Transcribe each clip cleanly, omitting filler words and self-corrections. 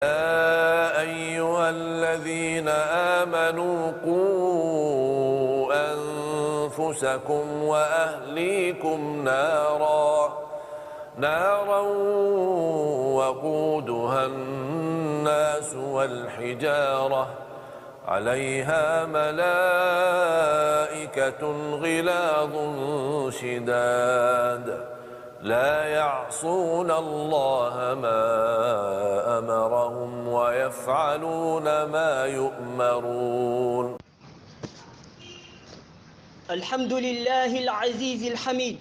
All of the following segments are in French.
يا أيها الذين آمنوا قوا أنفسكم وأهليكم نارا وقودها الناس والحجارة عليها ملائكة غلاظ شداد لا يعصون الله ما أمرهم ويفعلون ما يؤمرون. الحمد لله العزيز الحميد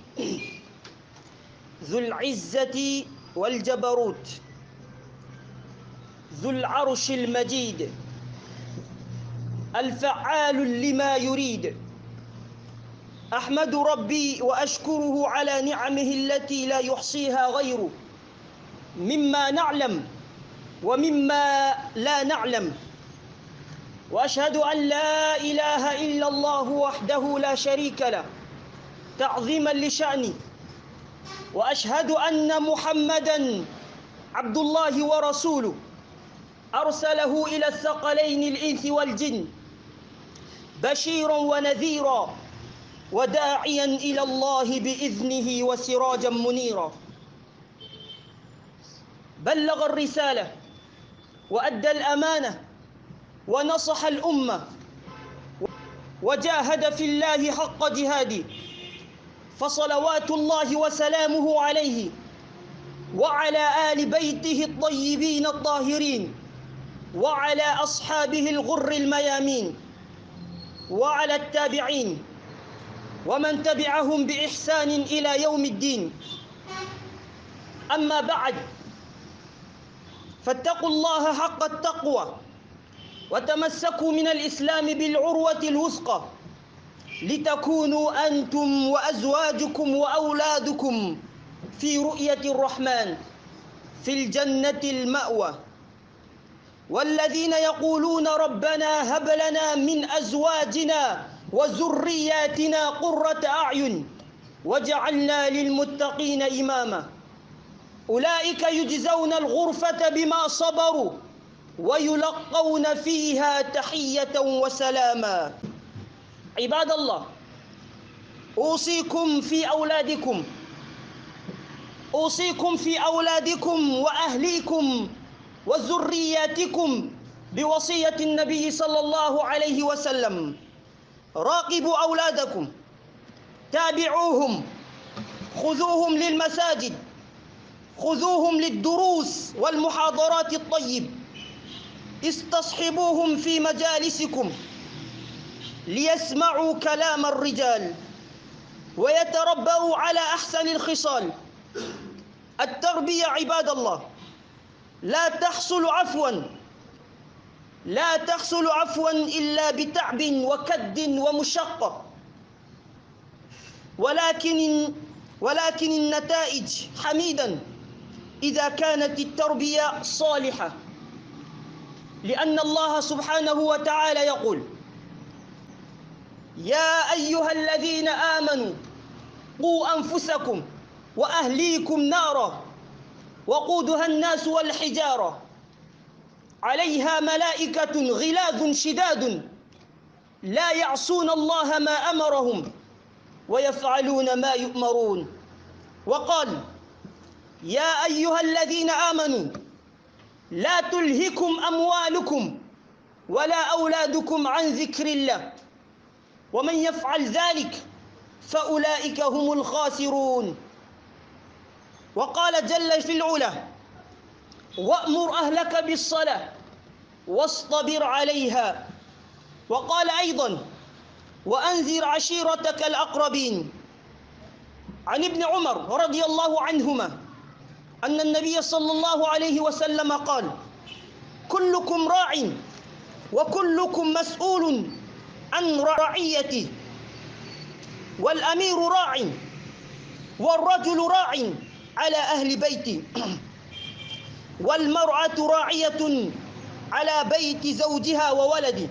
ذو العزة والجبروت ذو العرش المجيد الفعال لما يريد. أحمد ربي وأشكره على نعمه التي لا يحصيها غيره مما نعلم ومما لا نعلم، وأشهد أن لا إله إلا الله وحده لا شريك له تعظيما لشأنه، وأشهد أن محمدًا عبد الله ورسوله أرسله إلى الثقلين الإنس والجن بشيرا ونذيرا وداعيا إلى الله بإذنه وسراجا منيرا. بلغ الرسالة وأدى الأمانة ونصح الأمة وجاهد في الله حق جهاده، فصلوات الله وسلامه عليه وعلى آل بيته الطيبين الطاهرين وعلى أصحابه الغر الميامين وعلى التابعين ومن تبعهم بإحسان إلى يوم الدين. أما بعد، فاتقوا الله حق التقوى وتمسكوا من الإسلام بالعروة الوثقى لتكونوا أنتم وأزواجكم وأولادكم في رؤية الرحمن في الجنة المأوى. والذين يقولون ربنا هب لنا من أزواجنا وذرياتنا قرة أعين واجعلنا للمتقين إماما، أولئك يجزون الغرفة بما صبروا ويلقون فيها تحية وسلاما. عباد الله، أوصيكم في أولادكم وأهليكم وذرياتكم بوصية النبي صلى الله عليه وسلم: راقبوا أولادكم، تابعوهم، خذوهم للمساجد، خذوهم للدروس والمحاضرات الطيب، استصحبوهم في مجالسكم ليسمعوا كلام الرجال ويتربوا على أحسن الخصال. التربية عباد الله لا تحصل عفوا إلا بتعب وكد ومشقة، ولكن النتائج حميدا إذا كانت التربية صالحة، لأن الله سبحانه وتعالى يقول: يا أيها الذين آمنوا قوا أنفسكم وأهليكم نارا وقودها الناس والحجارة عليها ملائكة غلاظ شداد لا يعصون الله ما أمرهم ويفعلون ما يؤمرون. وقال: يا أيها الذين آمنوا لا تلهكم أموالكم ولا أولادكم عن ذكر الله ومن يفعل ذلك فأولئك هم الخاسرون. وقال جل في العلا: وأمر أهلك بالصلاة واصطبر عليها. وقال أيضا: وأنذر عشيرتك الأقربين. عن ابن عمر رضي الله عنهما أن النبي صلى الله عليه وسلم قال: كلكم راع وكلكم مسؤول عن رعيته، والأمير راع والرجل راع على أهل بيته، والمرأة راعية على بيت زوجها وولده،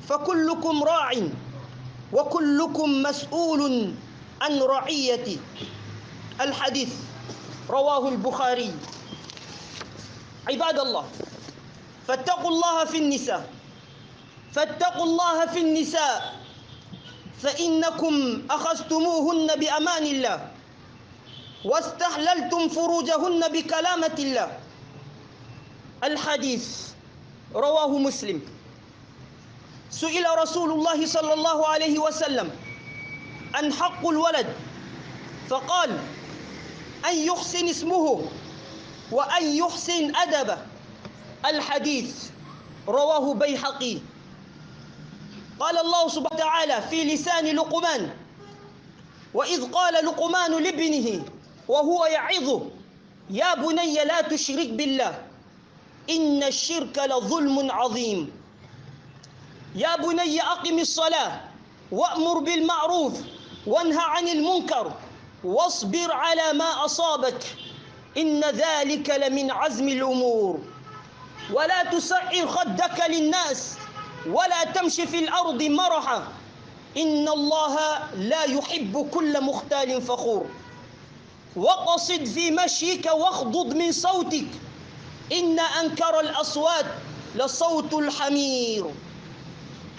فكلكم راع وكلكم مسؤول عن رعيته. الحديث رواه البخاري. عباد الله فاتقوا الله في النساء فاتقوا الله في النساء فإنكم أخذتموهن بأمان الله واستحللتم فروجهن بكلامة الله. الحديث رواه مسلم. سئل رسول الله صلى الله عليه وسلم عن حق الولد فقال أن يحسن اسمه وأن يحسن أدبه. الحديث رواه بيهقي. قال الله سبحانه وتعالى في لسان لقمان: وإذ قال لقمان لابنه وهو يعظه يا بني لا تشرك بالله إن الشرك لظلم عظيم. يا بني أقم الصلاة وأمر بالمعروف وانهى عن المنكر واصبر على ما أصابك إن ذلك لمن عزم الأمور. ولا تسعر خدك للناس ولا تمشي في الأرض مرحا إن الله لا يحب كل مختال فخور. وقصد في مشيك واغضض من صوتك إن أنكر الأصوات لصوت الحمير.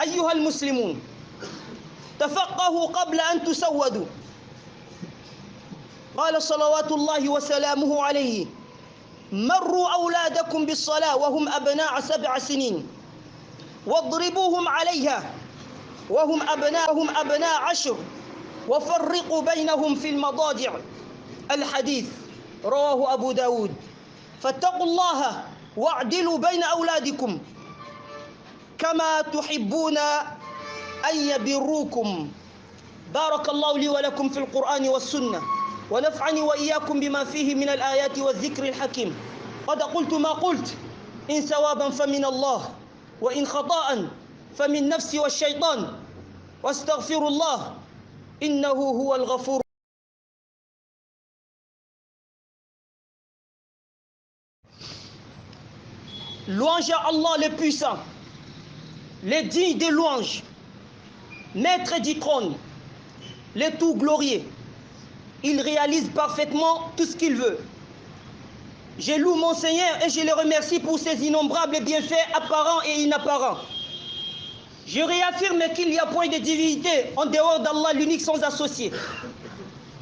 أيها المسلمون تفقهوا قبل أن تسودوا. قال صلوات الله وسلامه عليه: مروا أولادكم بالصلاة وهم أبناء 7 سنين واضربوهم عليها وهم أبناء 10 وفرقوا بينهم في المضاجع. الحديث رواه أبو داود. فاتقوا الله واعدلوا بين أولادكم كما تحبون أن يبروكم. بارك الله لي ولكم في القرآن والسنة ونفعني وإياكم بما فيه من الآيات والذكر الحكيم. قد قلت ما قلت إن ثوابا فمن الله وإن خطأ فمن نفسي والشيطان واستغفر الله إنه هو الغفور. Louange à Allah le puissant, le digne des louanges, maître du trône, le tout glorieux. Il réalise parfaitement tout ce qu'il veut. Je loue mon Seigneur et je le remercie pour ses innombrables bienfaits apparents et inapparents. Je réaffirme qu'il n'y a point de divinité en dehors d'Allah, l'unique sans associé.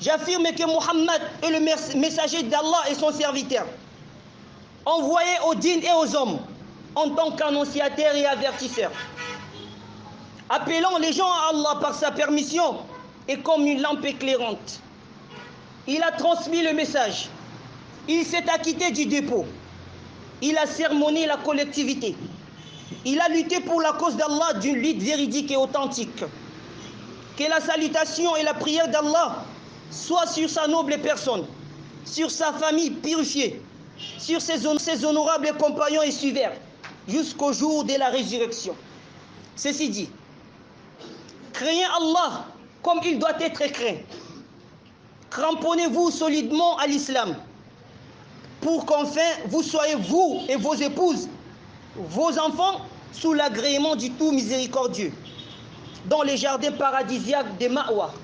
J'affirme que Muhammad est le messager d'Allah et son serviteur, envoyé aux djinns et aux hommes en tant qu'annonciateur et avertisseur, appelant les gens à Allah par sa permission et comme une lampe éclairante. Il a transmis le message, il s'est acquitté du dépôt, il a sermonné la collectivité, il a lutté pour la cause d'Allah d'une lutte véridique et authentique. Que la salutation et la prière d'Allah soient sur sa noble personne, sur sa famille purifiée, sur ses honorables compagnons et suiveurs, jusqu'au jour de la résurrection. Ceci dit, craignez Allah comme il doit être craint. Cramponnez-vous solidement à l'islam, pour qu'enfin vous soyez, vous et vos épouses, vos enfants, sous l'agrément du tout miséricordieux, dans les jardins paradisiaques de Ma'wa.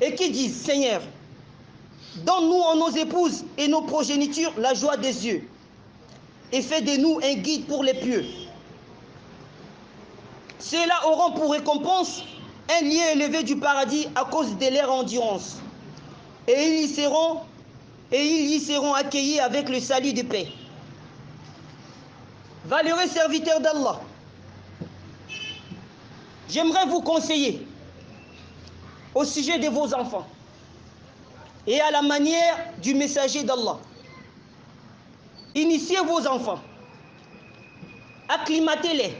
Et qui disent: Seigneur, donne-nous en nos épouses et nos progénitures la joie des yeux, et fais de nous un guide pour les pieux. Ceux-là auront pour récompense un lieu élevé du paradis à cause de leur endurance, et ils y seront accueillis avec le salut de paix. Valeureux serviteurs d'Allah, j'aimerais vous conseiller au sujet de vos enfants et à la manière du messager d'Allah. Initiez vos enfants, acclimatez-les,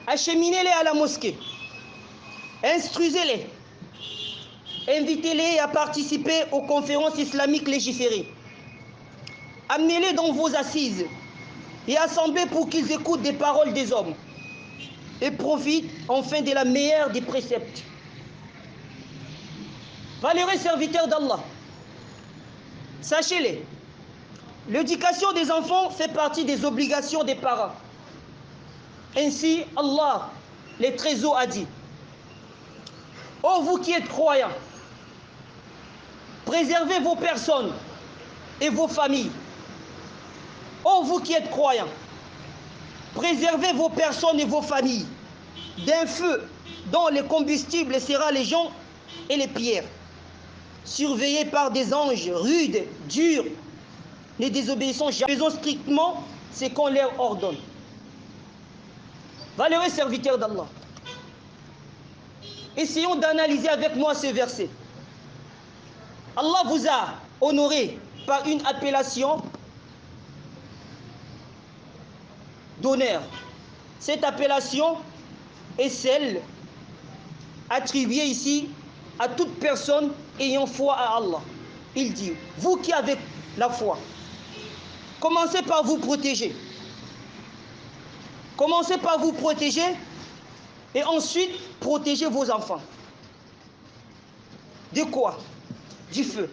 acheminez-les à la mosquée, instruisez-les, invitez-les à participer aux conférences islamiques légiférées. Amenez-les dans vos assises et assemblés pour qu'ils écoutent des paroles des hommes et profitent enfin de la meilleure des préceptes. Valeureux serviteurs d'Allah, sachez-le, l'éducation des enfants fait partie des obligations des parents. Ainsi, Allah, le très haut, a dit: ô vous qui êtes croyants, préservez vos personnes et vos familles vous qui êtes croyants, préservez vos personnes et vos familles d'un feu dont le combustible sera les gens et les pierres, surveillés par des anges rudes, durs, ne désobéissant jamais, faisons strictement ce qu'on leur ordonne. Valeureux serviteurs d'Allah, essayons d'analyser avec moi ce verset. Allah vous a honoré par une appellation d'honneur. Cette appellation est celle attribuée ici à toute personne ayant foi à Allah. Il dit, vous qui avez la foi, commencez par vous protéger. Commencez par vous protéger et ensuite protégez vos enfants. De quoi? Du feu.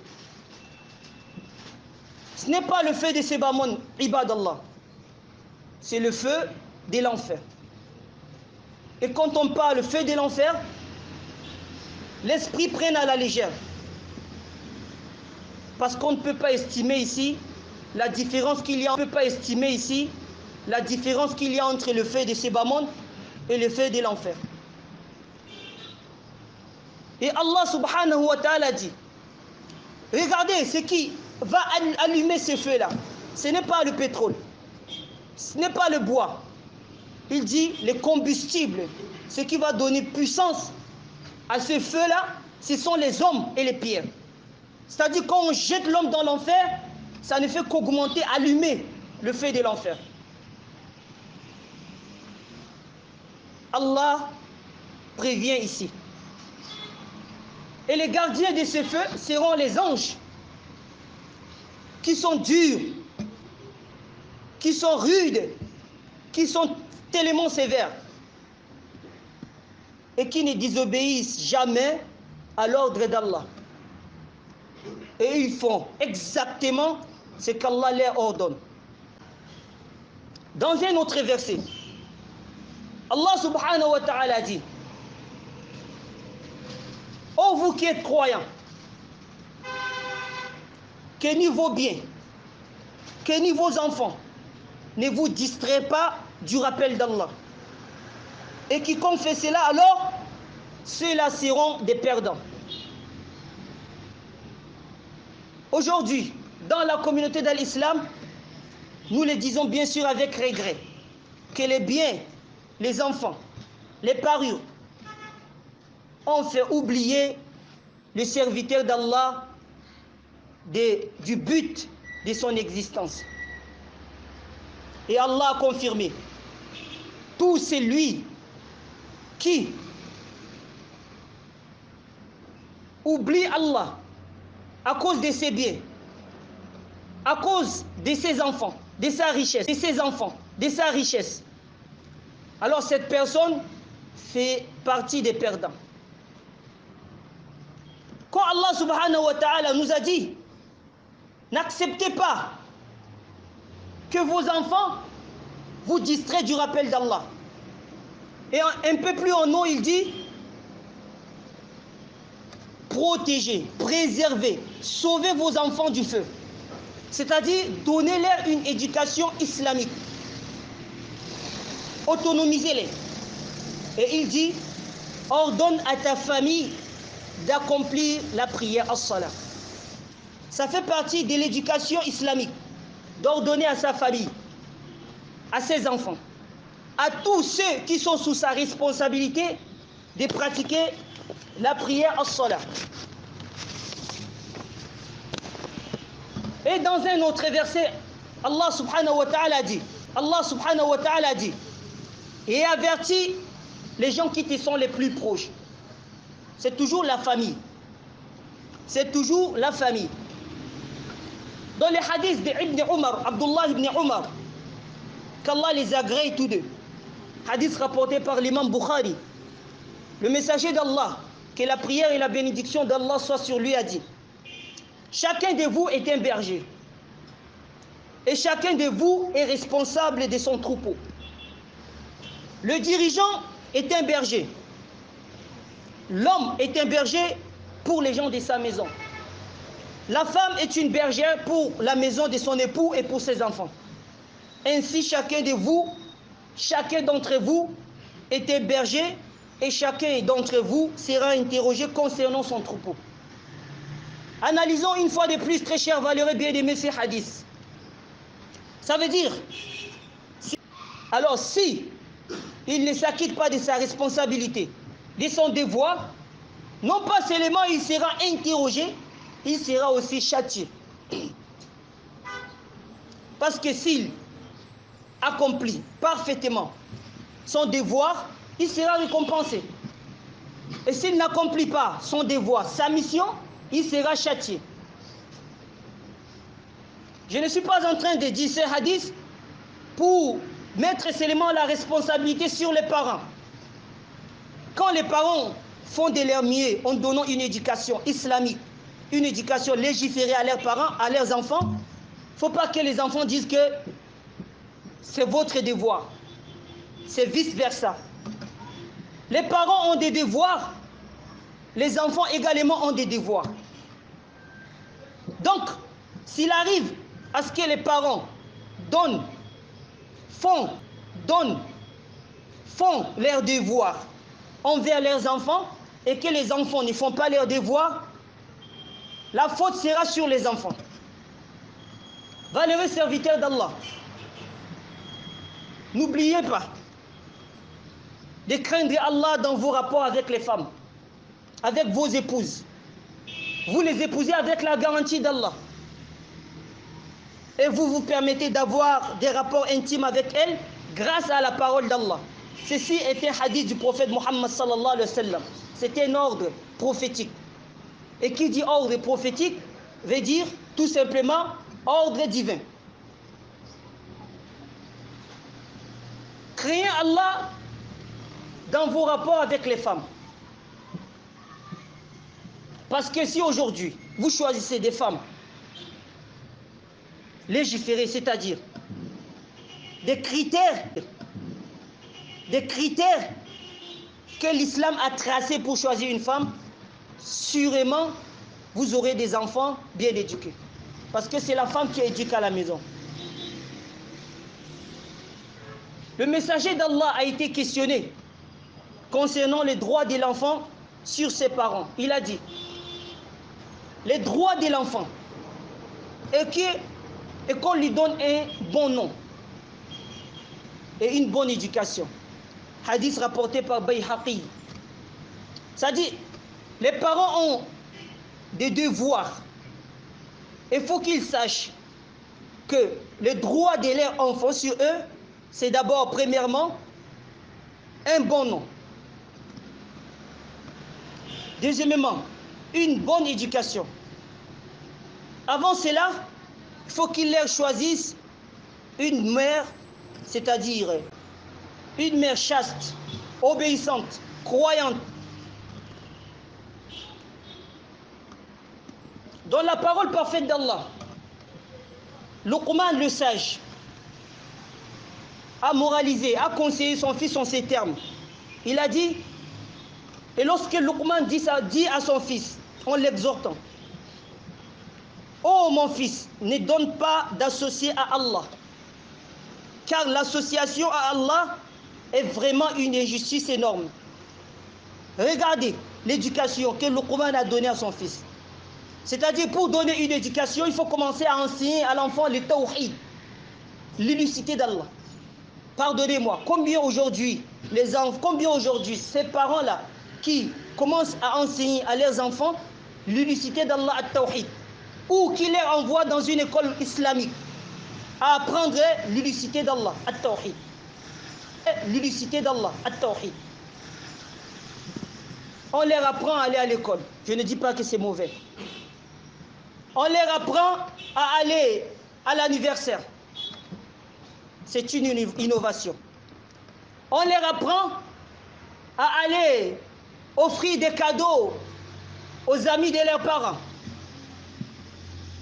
Ce n'est pas le feu de Sebamon, ibadallah. C'est le feu de l'enfer. Et quand on parle du feu de l'enfer, l'esprit prenne à la légère. Parce qu'on ne peut pas estimer ici la différence qu'il y a. On ne peut pas estimer ici la différence qu'il y a entre le feu de Sebamon et le feu de l'enfer. Et Allah subhanahu wa ta'ala dit, regardez ce qui va allumer ce feu-là. Ce n'est pas le pétrole. Ce n'est pas le bois. Il dit le combustible. Ce qui va donner puissance à ce feu-là, ce sont les hommes et les pierres. C'est-à-dire quand on jette l'homme dans l'enfer, ça ne fait qu'augmenter, allumer le feu de l'enfer. Allah prévient ici. Et les gardiens de ce feu seront les anges, qui sont durs, qui sont rudes, qui sont tellement sévères, et qui ne désobéissent jamais à l'ordre d'Allah. Et ils font exactement ce qu'Allah leur ordonne. Dans un autre verset, Allah subhanahu wa ta'ala dit, ô vous qui êtes croyants, que ni vos biens, que ni vos enfants ne vous distraient pas du rappel d'Allah. Et quiconque fait cela, alors, ceux-là seront des perdants. Aujourd'hui, dans la communauté de l'islam, nous le disons bien sûr avec regret, que les biens, les enfants, les parures, ont fait oublier le serviteur d'Allah du but de son existence. Et Allah a confirmé, tout celui qui oublie Allah à cause de ses biens, à cause de ses enfants, de sa richesse, de ses enfants, de sa richesse, alors cette personne fait partie des perdants. Quand Allah subhanahu wa ta'ala nous a dit, n'acceptez pas que vos enfants vous distraient du rappel d'Allah. Et un peu plus en haut, il dit, protégez, préservez, sauvez vos enfants du feu. C'est-à-dire, donnez-leur une éducation islamique. Autonomisez-les. Et il dit, ordonne à ta famille d'accomplir la prière as-salat. Ça fait partie de l'éducation islamique, d'ordonner à sa famille, à ses enfants, à tous ceux qui sont sous sa responsabilité de pratiquer la prière as-salat. Et dans un autre verset, Allah subhanahu wa ta'ala dit, et avertit les gens qui te sont les plus proches. C'est toujours la famille. C'est toujours la famille. Dans les hadiths d'Ibn Umar, Abdullah ibn Umar, qu'Allah les agrée tous deux, hadith rapporté par l'imam Bukhari, le messager d'Allah, que la prière et la bénédiction d'Allah soient sur lui, a dit, chacun de vous est un berger et chacun de vous est responsable de son troupeau. Le dirigeant est un berger. L'homme est un berger pour les gens de sa maison. La femme est une bergère pour la maison de son époux et pour ses enfants. Ainsi chacun d'entre vous était berger et chacun d'entre vous sera interrogé concernant son troupeau. Analysons une fois de plus, très chers valeureux bien-aimés, ces hadiths. Ça veut dire, alors si il ne s'acquitte pas de sa responsabilité, de son devoir, non pas seulement il sera interrogé, il sera aussi châtié. Parce que s'il accomplit parfaitement son devoir, il sera récompensé. Et s'il n'accomplit pas son devoir, sa mission, il sera châtié. Je ne suis pas en train de dire ce hadith pour mettre seulement la responsabilité sur les parents. Quand les parents font de leur mieux en donnant une éducation islamique, une éducation légiférée à leurs parents, à leurs enfants, il ne faut pas que les enfants disent que c'est votre devoir. C'est vice-versa. Les parents ont des devoirs, les enfants également ont des devoirs. Donc, s'il arrive à ce que les parents font leurs devoirs envers leurs enfants et que les enfants ne font pas leurs devoirs, la faute sera sur les enfants. Valeureux serviteurs d'Allah, n'oubliez pas de craindre Allah dans vos rapports avec les femmes, avec vos épouses. Vous les épousez avec la garantie d'Allah. Et vous vous permettez d'avoir des rapports intimes avec elles grâce à la parole d'Allah. Ceci est un hadith du prophète Mohammed sallallahu alayhi wa sallam. C'est un ordre prophétique. Et qui dit ordre prophétique veut dire tout simplement ordre divin. Craignez Allah dans vos rapports avec les femmes. Parce que si aujourd'hui vous choisissez des femmes légiférées, c'est-à-dire des critères que l'islam a tracés pour choisir une femme, sûrement vous aurez des enfants bien éduqués. Parce que c'est la femme qui éduque à la maison. Le messager d'Allah a été questionné concernant les droits de l'enfant sur ses parents. Il a dit, les droits de l'enfant et qu'on lui donne un bon nom et une bonne éducation. Hadith rapporté par Bayhaqi. Ça dit, les parents ont des devoirs. Il faut qu'ils sachent que le droit de leur enfant sur eux, c'est d'abord, premièrement, un bon nom. Deuxièmement, une bonne éducation. Avant cela, il faut qu'ils leur choisissent une mère, c'est-à-dire une mère chaste, obéissante, croyante. Dans la parole parfaite d'Allah, Luqman le sage a moralisé, a conseillé son fils en ces termes. Il a dit, et lorsque Luqman dit à son fils, en l'exhortant, oh mon fils, ne donne pas d'associé à Allah, car l'association à Allah est vraiment une injustice énorme. Regardez l'éducation que Luqman a donnée à son fils. C'est-à-dire, pour donner une éducation, il faut commencer à enseigner à l'enfant le tawhid, l'unicité d'Allah. Pardonnez-moi, combien aujourd'hui ces parents-là qui commencent à enseigner à leurs enfants l'unicité d'Allah at-tawhid, ou qui les envoient dans une école islamique à apprendre l'unicité d'Allah at-tawhid. L'unicité d'Allah at-tawhid. On leur apprend à aller à l'école. Je ne dis pas que c'est mauvais. On leur apprend à aller à l'anniversaire. C'est une innovation. On leur apprend à aller offrir des cadeaux aux amis de leurs parents.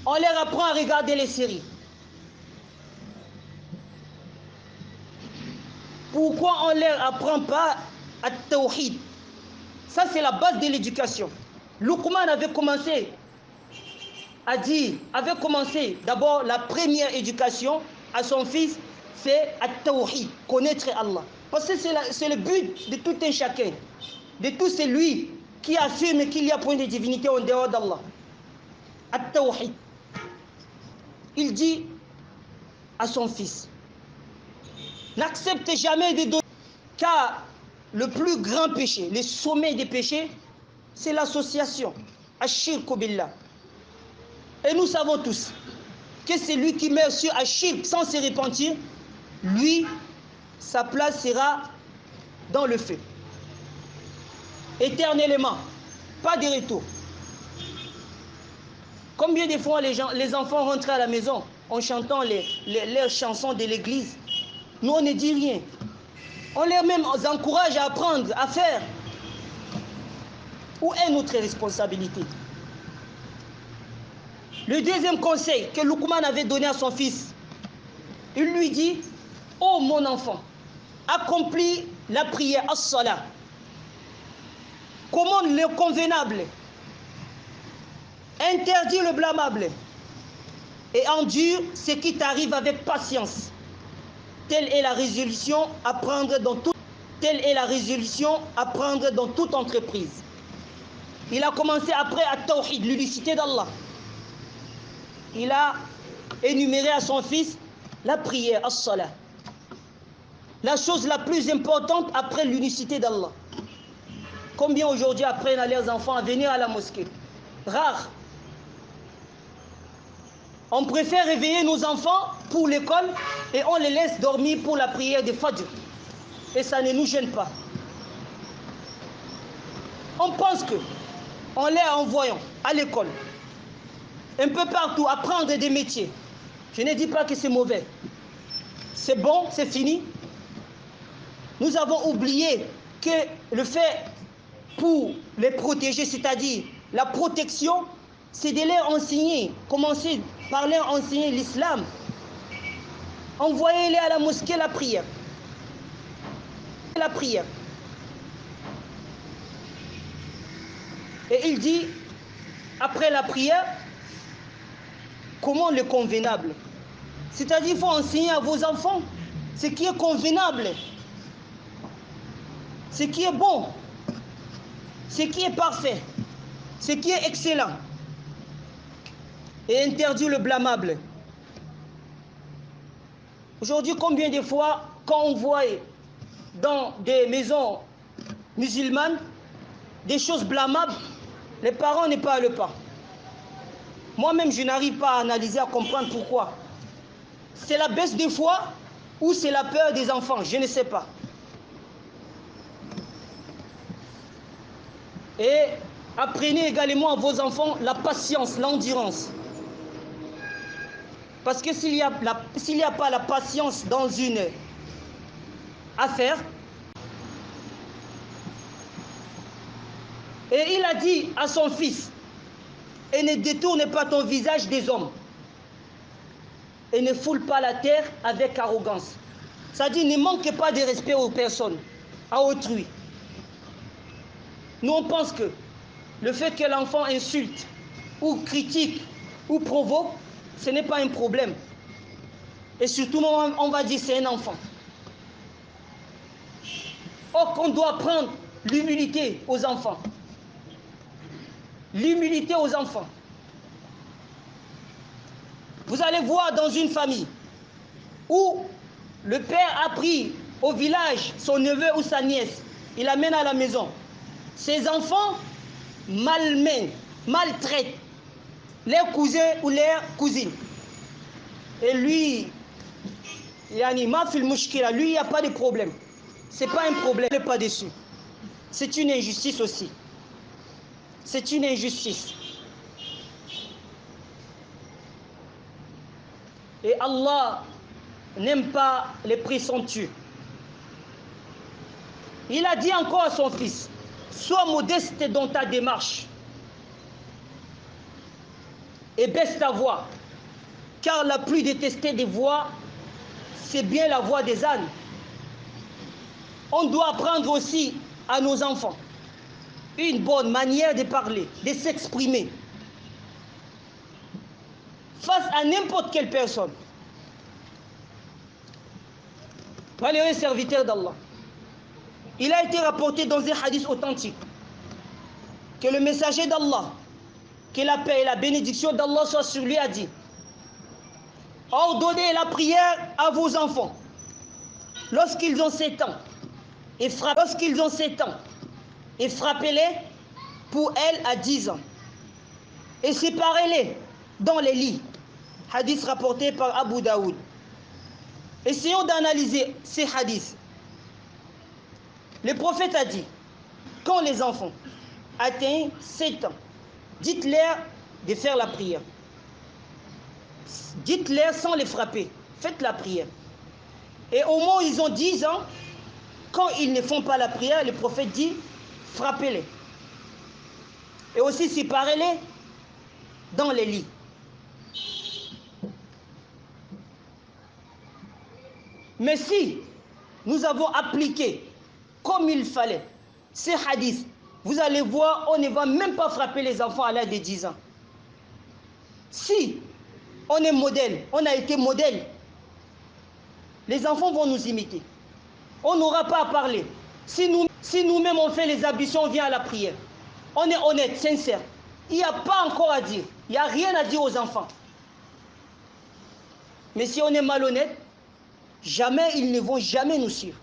On leur apprend à regarder les séries. Pourquoi on ne leur apprend pas à tawhid? Ça, c'est la base de l'éducation. Luqman avait commencé d'abord la première éducation à son fils, fait at-tawhid, connaître Allah. Parce que c'est le but de tout un chacun. De tout celui qui affirme qu'il n'y a point de divinité en dehors d'Allah. At-tawhid. Il dit à son fils, n'accepte jamais de donner, car le plus grand péché, le sommet des péchés, c'est l'association. Ash-shirku billah. Et nous savons tous que celui qui meurt sur Ash-shirk sans se repentir, lui, sa place sera dans le feu. Éternellement. Pas de retour. Combien de fois les enfants rentrent à la maison en chantant leurs chansons de l'église? Nous, on ne dit rien. On les même encourage à apprendre, à faire. Où est notre responsabilité? Le deuxième conseil que Luqman avait donné à son fils, il lui dit, ô mon enfant, accomplis la prière, as-salat. Commande le convenable, interdis le blâmable et endure ce qui t'arrive avec patience. Telle est la résolution à prendre dans toute entreprise. Il a commencé après à Tawhid, l'unicité d'Allah. Il a énuméré à son fils la prière, as-salat. La chose la plus importante après l'unicité d'Allah. Combien aujourd'hui apprennent à leurs enfants à venir à la mosquée? Rare. On préfère réveiller nos enfants pour l'école et on les laisse dormir pour la prière de Fajr. Et ça ne nous gêne pas. On pense que on les envoyant à l'école, un peu partout, apprendre des métiers. Je ne dis pas que c'est mauvais. C'est bon, c'est fini. Nous avons oublié que le fait pour les protéger, c'est-à-dire la protection, c'est de leur enseigner, commencer par leur enseigner l'islam. Envoyez-les à la mosquée la prière. La prière. Et il dit, après la prière, comment le convenable? C'est-à-dire, il faut enseigner à vos enfants ce qui est convenable, ce qui est bon, ce qui est parfait, ce qui est excellent. Et interdire le blâmable. Aujourd'hui, combien de fois, quand on voit dans des maisons musulmanes des choses blâmables, les parents ne parlent pas. Moi-même, je n'arrive pas à analyser, à comprendre pourquoi. C'est la baisse de foi ou c'est la peur des enfants, je ne sais pas. Et apprenez également à vos enfants la patience, l'endurance. Parce que s'il n'y a pas la patience dans une affaire, et il a dit à son fils, et ne détourne pas ton visage des hommes, et ne foule pas la terre avec arrogance. Ça dit, ne manque pas de respect aux personnes, à autrui. Nous, on pense que le fait que l'enfant insulte, ou critique, ou provoque, ce n'est pas un problème. Et surtout, on va dire c'est un enfant. Or, qu'on doit apprendre l'humilité aux enfants. L'humilité aux enfants. Vous allez voir dans une famille où le père a pris au village son neveu ou sa nièce, il l'amène à la maison. Ses enfants malmènent, maltraitent leurs cousins ou leurs cousines. Et lui, lui, il n'y a pas de problème. Ce n'est pas un problème, il n'est pas dessus. C'est une injustice aussi. C'est une injustice. Et Allah n'aime pas les présomptueux. Il a dit encore à son fils, sois modeste dans ta démarche et baisse ta voix, car la plus détestée des voix, c'est bien la voix des ânes. On doit apprendre aussi à nos enfants une bonne manière de parler, de s'exprimer face à n'importe quelle personne. Malheureux serviteur d'Allah. Il a été rapporté dans un hadith authentique que le messager d'Allah, que la paix et la bénédiction d'Allah soient sur lui, a dit: ordonnez la prière à vos enfants lorsqu'ils ont 7 ans et frappez-les pour elles à 10 ans et séparez-les dans les lits. Hadith rapporté par Abu Daoud. Essayons d'analyser ces hadiths. Le prophète a dit: quand les enfants atteignent 7 ans, dites-leur de faire la prière. Dites-leur sans les frapper. Faites la prière. Et au moment où ils ont 10 ans, quand ils ne font pas la prière, le prophète dit: frappez-les. Et aussi séparez-les dans les lits. Mais si nous avons appliqué comme il fallait ces hadiths, vous allez voir, on ne va même pas frapper les enfants à l'âge de 10 ans. Si on est modèle, on a été modèle, les enfants vont nous imiter. On n'aura pas à parler. Si nous-mêmes on fait les ablutions, on vient à la prière. On est honnête, sincère. Il n'y a pas encore à dire. Il n'y a rien à dire aux enfants. Mais si on est malhonnête, jamais, ils ne vont jamais nous suivre.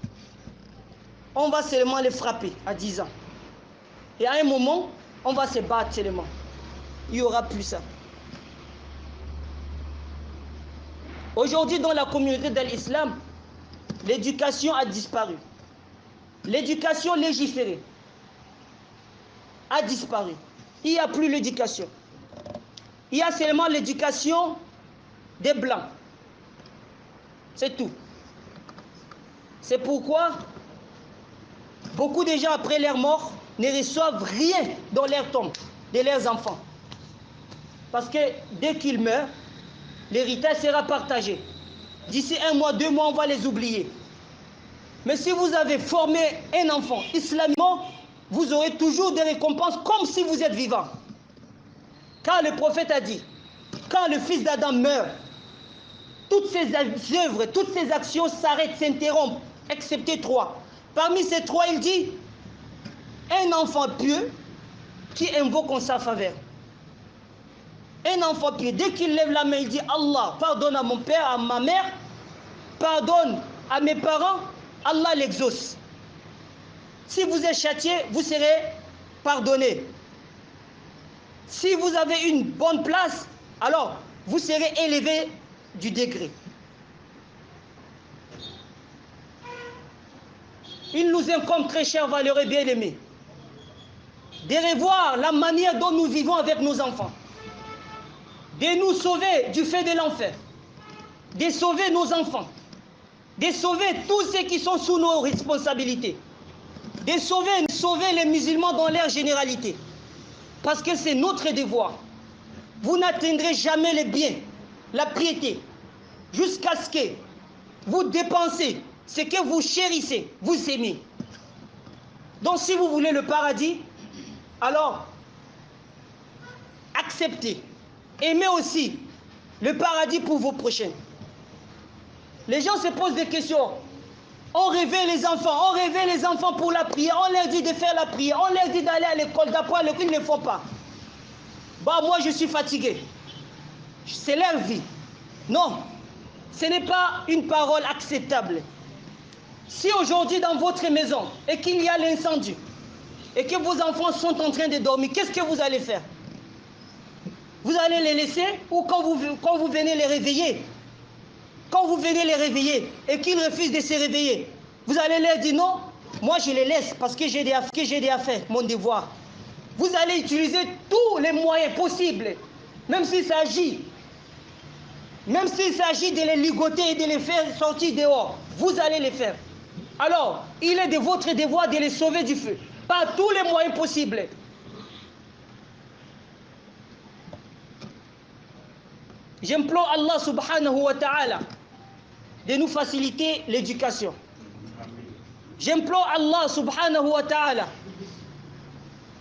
On va seulement les frapper à 10 ans. Et à un moment, on va se battre seulement. Il n'y aura plus ça. Aujourd'hui, dans la communauté de l'islam, l'éducation a disparu. L'éducation légiférée a disparu. Il n'y a plus l'éducation. Il y a seulement l'éducation des Blancs. C'est tout. C'est pourquoi beaucoup de gens, après leur mort, ne reçoivent rien dans leur tombe de leurs enfants. Parce que dès qu'ils meurent, l'héritage sera partagé. D'ici 1 mois, 2 mois, on va les oublier. Mais si vous avez formé un enfant islamiquement, vous aurez toujours des récompenses comme si vous êtes vivant. Car le prophète a dit, quand le fils d'Adam meurt, toutes ses œuvres, toutes ses actions s'arrêtent, s'interrompent, excepté 3. Parmi ces 3, il dit: un enfant pieux qui invoque en sa faveur. Un enfant pieux, dès qu'il lève la main, il dit: Allah, pardonne à mon père, à ma mère, pardonne à mes parents, Allah l'exauce. Si vous êtes châtié, vous serez pardonné. Si vous avez une bonne place, alors vous serez élevé du degré. Il nous incombe, très chers valeureux bien-aimés, de revoir la manière dont nous vivons avec nos enfants, de nous sauver du fait de l'enfer, de sauver nos enfants, de sauver tous ceux qui sont sous nos responsabilités, de sauver les musulmans dans leur généralité, parce que c'est notre devoir. Vous n'atteindrez jamais le bien, la piété, jusqu'à ce que vous dépensez ce que vous chérissez, vous aimez. Donc si vous voulez le paradis, alors acceptez, aimez aussi le paradis pour vos prochains. Les gens se posent des questions. On réveille les enfants pour la prière, on leur dit de faire la prière, on leur dit d'aller à l'école, d'apprendre, ils ne le font pas. Bah moi je suis fatigué. C'est leur vie. Non, ce n'est pas une parole acceptable. Si aujourd'hui dans votre maison et qu'il y a l'incendie et que vos enfants sont en train de dormir, qu'est-ce que vous allez faire? Vous allez les laisser, ou quand vous venez les réveiller, quand vous venez les réveiller et qu'ils refusent de se réveiller, vous allez leur dire non, moi je les laisse parce que j'ai des affaires, mon devoir. Vous allez utiliser tous les moyens possibles, même s'il s'agit de les ligoter et de les faire sortir dehors, vous allez les faire. Alors, il est de votre devoir de les sauver du feu, par tous les moyens possibles. J'implore Allah subhanahu wa ta'ala de nous faciliter l'éducation. J'implore Allah subhanahu wa ta'ala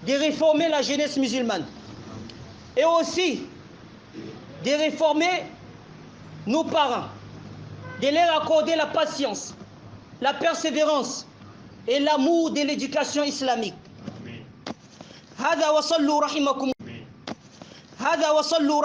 de réformer la jeunesse musulmane et aussi de réformer nos parents, de leur accorder la patience, la persévérance et l'amour de l'éducation islamique. هذا وصلوا رحمكم هذا وصلوا